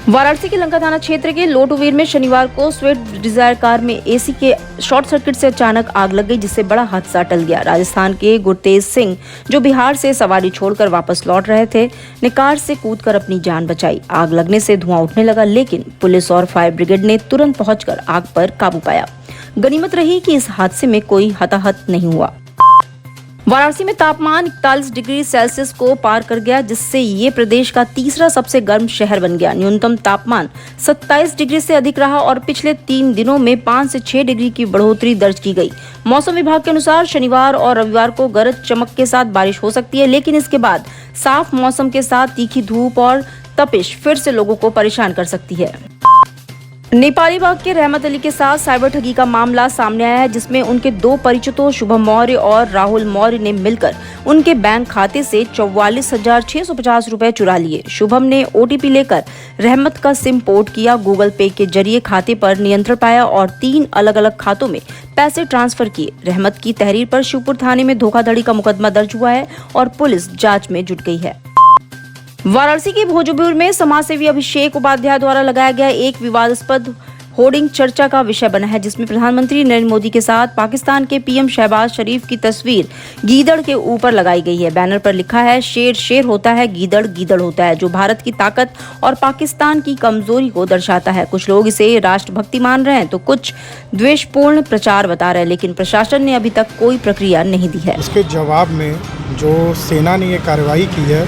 वाराणसी के लंका थाना क्षेत्र के लोटुवीर में शनिवार को स्विफ्ट डिजायर कार में एसी के शॉर्ट सर्किट से अचानक आग लग गई, जिससे बड़ा हादसा टल गया। राजस्थान के गुरतेज सिंह, जो बिहार से सवारी छोड़कर वापस लौट रहे थे, ने कार से कूदकर अपनी जान बचाई। आग लगने से धुआं उठने लगा, लेकिन पुलिस और फायर ब्रिगेड ने तुरंत पहुंचकर आग पर काबू पाया। गनीमत रही कि इस हादसे में कोई हताहत नहीं हुआ। वाराणसी में तापमान 41 डिग्री सेल्सियस को पार कर गया, जिससे ये प्रदेश का तीसरा सबसे गर्म शहर बन गया। न्यूनतम तापमान 27 डिग्री से अधिक रहा और पिछले 3 दिनों में 5 से 6 डिग्री की बढ़ोतरी दर्ज की गई। मौसम विभाग के अनुसार शनिवार और रविवार को गरज चमक के साथ बारिश हो सकती है, लेकिन इसके बाद साफ मौसम के साथ तीखी धूप और तपिश फिर से लोगों को परेशान कर सकती है। नेपाली बाग के रहमत अली के साथ साइबर ठगी का मामला सामने आया है, जिसमें उनके 2 परिचितों शुभम मौर्य और राहुल मौर्य ने मिलकर उनके बैंक खाते से 44,650 रुपए चुरा लिए। शुभम ने ओटीपी लेकर रहमत का सिम पोर्ट किया, गूगल पे के जरिए खाते पर नियंत्रण पाया और 3 अलग अलग खातों में पैसे ट्रांसफर किए। रहमत की तहरीर पर शिवपुर थाने में धोखाधड़ी का मुकदमा दर्ज हुआ है और पुलिस जाँच में जुट गई है। वाराणसी के भोजपुर में समाजसेवी अभिषेक उपाध्याय द्वारा लगाया गया एक विवादास्पद होर्डिंग चर्चा का विषय बना है, जिसमें प्रधानमंत्री नरेंद्र मोदी के साथ पाकिस्तान के पीएम शहबाज शरीफ की तस्वीर गीदड़ के ऊपर लगाई गई है। बैनर पर लिखा है, शेर शेर होता है, गीदड़ गीदड़ होता है, जो भारत की ताकत और पाकिस्तान की कमजोरी को दर्शाता है। कुछ लोग इसे राष्ट्रभक्ति मान रहे हैं तो कुछ द्वेषपूर्ण प्रचार बता रहे हैं, लेकिन प्रशासन ने अभी तक कोई प्रक्रिया नहीं दी है। इसके जवाब में जो सेना ने ये कार्रवाई की है,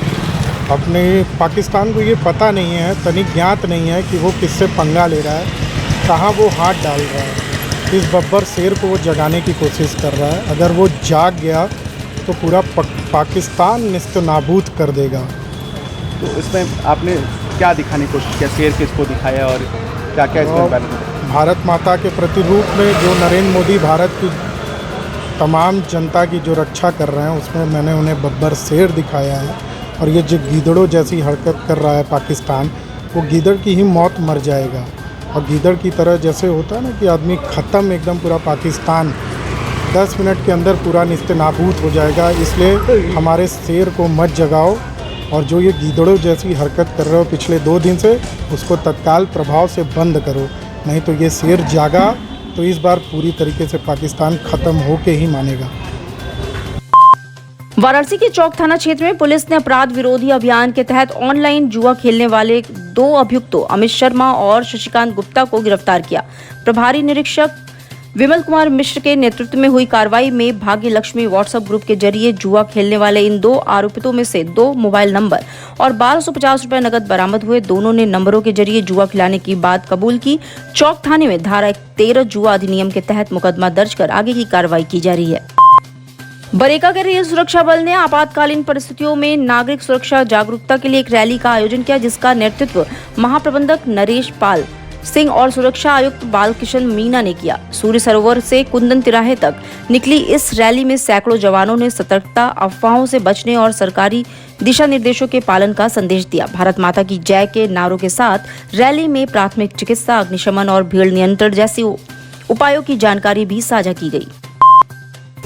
अपने पाकिस्तान को ये पता नहीं है, तनिक ज्ञात नहीं है कि वो किससे पंगा ले रहा है, कहाँ वो हाथ डाल रहा है। इस बब्बर शेर को वो जगाने की कोशिश कर रहा है। अगर वो जाग गया तो पूरा पाकिस्तान नेस्तनाबूद कर देगा। तो इसमें आपने क्या दिखाने की कोशिश किया? शेर किसको दिखाया और क्या क्या इसमें बैनर? भारत माता के प्रतिरूप में जो नरेंद्र मोदी भारत की तमाम जनता की जो रक्षा कर रहे हैं, उसमें मैंने उन्हें बब्बर शेर दिखाया है। और ये जो गीदड़ों जैसी हरकत कर रहा है पाकिस्तान, वो गीदड़ की ही मौत मर जाएगा। और गीदड़ की तरह जैसे होता है ना कि आदमी ख़त्म, एकदम पूरा पाकिस्तान 10 मिनट के अंदर पूरा नेस्तनाबूद हो जाएगा। इसलिए हमारे शेर को मत जगाओ, और जो ये गीदड़ों जैसी हरकत कर रहे हो पिछले 2 दिन से, उसको तत्काल प्रभाव से बंद करो, नहीं तो ये शेर जागा तो इस बार पूरी तरीके से पाकिस्तान ख़त्म होके ही मानेगा। वाराणसी के चौक थाना क्षेत्र में पुलिस ने अपराध विरोधी अभियान के तहत ऑनलाइन जुआ खेलने वाले 2 अभियुक्तों अमित शर्मा और शशिकांत गुप्ता को गिरफ्तार किया। प्रभारी निरीक्षक विमल कुमार मिश्र के नेतृत्व में हुई कार्रवाई में भाग्य लक्ष्मी व्हाट्सएप ग्रुप के जरिए जुआ खेलने वाले इन 2 आरोपितों में से 2 मोबाइल नंबर और 1250 रुपए नकद बरामद हुए। दोनों ने नंबरों के जरिए जुआ खिलाने की बात कबूल की। चौक थाने में धारा 13 जुआ अधिनियम के तहत मुकदमा दर्ज कर आगे की कार्रवाई की जा रही है। बरेका के रेल सुरक्षा बल ने आपातकालीन परिस्थितियों में नागरिक सुरक्षा जागरूकता के लिए एक रैली का आयोजन किया, जिसका नेतृत्व महाप्रबंधक नरेश पाल सिंह और सुरक्षा आयुक्त बालकिशन मीना ने किया। सूर्य सरोवर से कुंदन तिराहे तक निकली इस रैली में सैकड़ों जवानों ने सतर्कता, अफवाहों से बचने और सरकारी दिशा निर्देशों के पालन का संदेश दिया। भारत माता की जय के नारों के साथ रैली में प्राथमिक चिकित्सा, अग्निशमन और भीड़ नियंत्रण जैसे उपायों की जानकारी भी साझा की गई।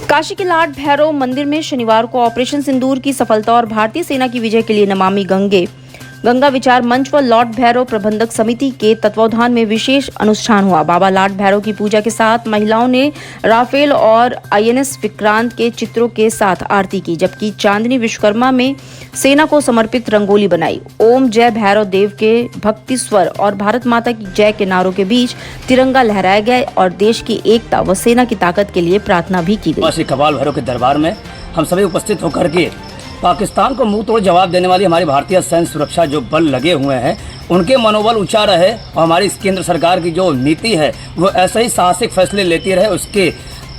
काशी के लाड भैरव मंदिर में शनिवार को ऑपरेशन सिंदूर की सफलता और भारतीय सेना की विजय के लिए नमामि गंगा विचार मंच व लॉर्ड भैरव प्रबंधक समिति के तत्वावधान में विशेष अनुष्ठान हुआ। बाबा लाड भैरव की पूजा के साथ महिलाओं ने राफेल और आईएनएस विक्रांत के चित्रों के साथ आरती की, जबकि चांदनी विश्वकर्मा में सेना को समर्पित रंगोली बनाई। ओम जय भैरव देव के भक्ति स्वर और भारत माता की जय के नारों के बीच तिरंगा लहराया गया और देश की एकता व सेना की ताकत के लिए प्रार्थना भी की गई। कपाल भैरव के दरबार में हम सभी उपस्थित होकर के पाकिस्तान को मुंह तोड़ जवाब देने वाली हमारी भारतीय सैन्य सुरक्षा जो बल लगे हुए हैं, उनके मनोबल ऊंचा रहे और हमारी केंद्र सरकार की जो नीति है वो ऐसे ही साहसिक फैसले लेती रहे, उसके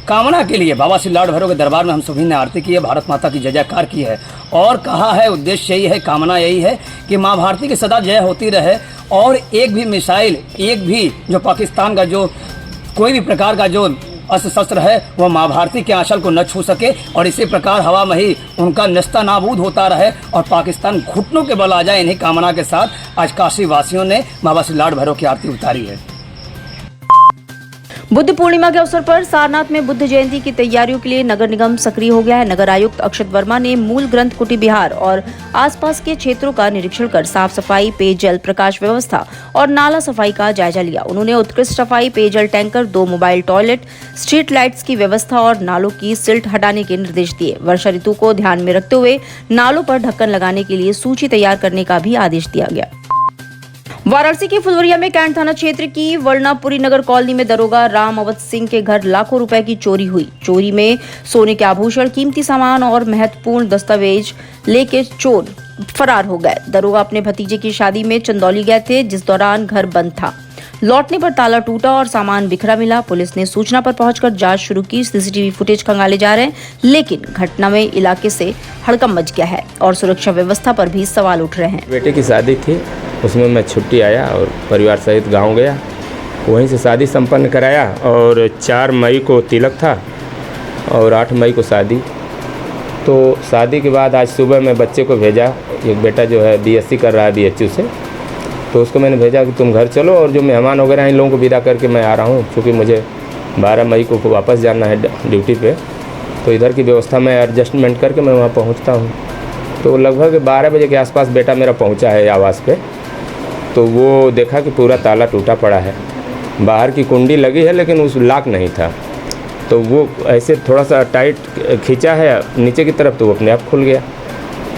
कामना के लिए बाबा श्री लाड भैरव के दरबार में हम सभी ने आरती की है, भारत माता की जय जयकार की है और कहा है उद्देश्य यही है, कामना यही है कि माँ भारती की सदा जय होती रहे और एक भी मिसाइल, एक भी जो पाकिस्तान का जो कोई भी प्रकार का जो अस्त्र शस्त्र है वह माँ भारती के आंचल को न छू सके और इसी प्रकार हवा में ही उनका नेस्तनाबूद होता रहे और पाकिस्तान घुटनों के बल आ जाए। इन्हीं कामना के साथ आज काशी वासियों ने बाबा श्री लाड भैरव की आरती उतारी है। बुद्ध पूर्णिमा के अवसर पर सारनाथ में बुद्ध जयंती की तैयारियों के लिए नगर निगम सक्रिय हो गया है। नगर आयुक्त अक्षत वर्मा ने मूल ग्रंथ कुटी बिहार और आसपास के क्षेत्रों का निरीक्षण कर साफ सफाई, पेयजल, प्रकाश व्यवस्था और नाला सफाई का जायजा लिया। उन्होंने उत्कृष्ट सफाई, पेयजल tanker, 2 mobile toilet, street lights की व्यवस्था और नालों की सिल्ट हटाने के निर्देश दिए। वर्षा ऋतु को ध्यान में रखते हुए नालों पर ढक्कन लगाने के लिए सूची तैयार करने का भी आदेश दिया गया। वाराणसी के फुलवरिया में कैंट थाना क्षेत्र की वर्णापुरी नगर कॉलोनी में दरोगा राम अवध सिंह के घर लाखों रुपए की चोरी हुई। चोरी में सोने के आभूषण, कीमती सामान और महत्वपूर्ण दस्तावेज लेके चोर फरार हो गए। दरोगा अपने भतीजे की शादी में चंदौली गए थे, जिस दौरान घर बंद था। लौटने पर ताला टूटा और सामान बिखरा मिला। पुलिस ने सूचना पर पहुंचकर जांच शुरू की। सीसीटीवी फुटेज खंगाले जा रहे हैं, लेकिन घटना में इलाके से हड़कंप मच गया है और सुरक्षा व्यवस्था पर भी सवाल उठ रहे हैं। बेटे की शादी थी, उसमें मैं छुट्टी आया और परिवार सहित गांव गया। वहीं से शादी संपन्न कराया और 4 मई को तिलक था और 8 मई को शादी। तो शादी के बाद आज सुबह मैं बच्चे को भेजा, एक बेटा जो है बीएससी कर रहा है BHU से, तो उसको मैंने भेजा कि तुम घर चलो और जो मेहमान वगैरह हैं इन लोगों को विदा करके मैं आ रहा हूँ, क्योंकि मुझे 12 मई को वापस जाना है ड्यूटी पे। तो इधर की व्यवस्था मैं एडजस्टमेंट करके मैं वहाँ पहुँचता हूँ। तो लगभग 12 बजे के आसपास बेटा मेरा पहुँचा है आवास पे। तो वो देखा कि पूरा ताला टूटा पड़ा है, बाहर की कुंडी लगी है लेकिन उस लॉक नहीं था। तो वो ऐसे थोड़ा सा टाइट खींचा है नीचे की तरफ, तो वो अपने आप खुल गया।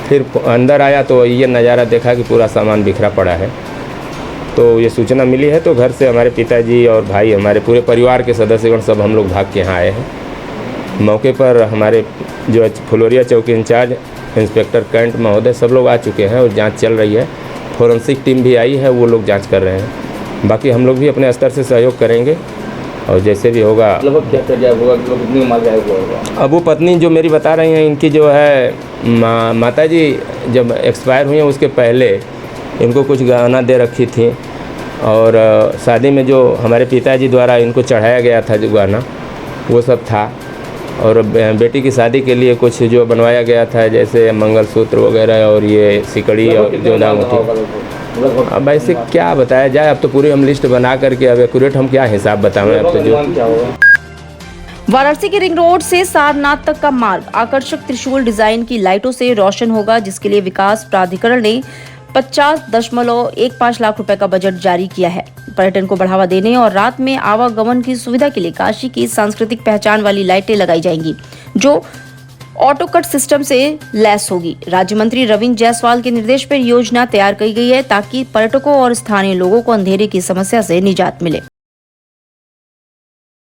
फिर अंदर आया तो ये नज़ारा देखा कि पूरा सामान बिखरा पड़ा है। तो ये सूचना मिली है तो घर से हमारे पिताजी और भाई, हमारे पूरे परिवार के सदस्यगण सब हम लोग भाग के यहाँ आए हैं। मौके पर हमारे जो फुलवरिया चौकी इंचार्ज इंस्पेक्टर कैंट महोदय सब लोग आ चुके हैं और जांच चल रही है। फॉरेंसिक टीम भी आई है, वो लोग जांच कर रहे हैं। बाकी हम लोग भी अपने स्तर से सहयोग करेंगे और जैसे भी होगा। लगभग क्या कर जाएगा, होगा कितनी माल जाएगा होगा। अब वो पत्नी जो मेरी बता रही हैं, इनकी जो है माता जी जब एक्सपायर हुई हैं उसके पहले इनको कुछ गहना दे रखी थी और शादी में जो हमारे पिताजी द्वारा इनको चढ़ाया गया था जो गहना वो सब था। और बेटी की शादी के लिए कुछ जो बनवाया गया था जैसे मंगलसूत्र वगैरह और ये सिकड़ी और जो अंगूठी। अब ऐसे क्या बताया जाए, अब तो पूरी हम लिस्ट बना करके अब एक्यूरेट हम क्या हिसाब बताएं। अब तो जो वाराणसी के रिंग रोड से सारनाथ तक का मार्ग आकर्षक त्रिशूल डिजाइन की लाइटों से रोशन होगा, जिसके लिए विकास प्राधिकरण ने 50.15 लाख रुपए का बजट जारी किया है। पर्यटन को बढ़ावा देने और रात में आवागमन की सुविधा के लिए काशी की सांस्कृतिक पहचान वाली लाइटें लगाई जाएंगी, जो ऑटो कट सिस्टम से लैस होगी। राज्य मंत्री रविंद्र जायसवाल के निर्देश पर योजना तैयार की गई है ताकि पर्यटकों और स्थानीय लोगों को अंधेरे की समस्या से निजात मिले।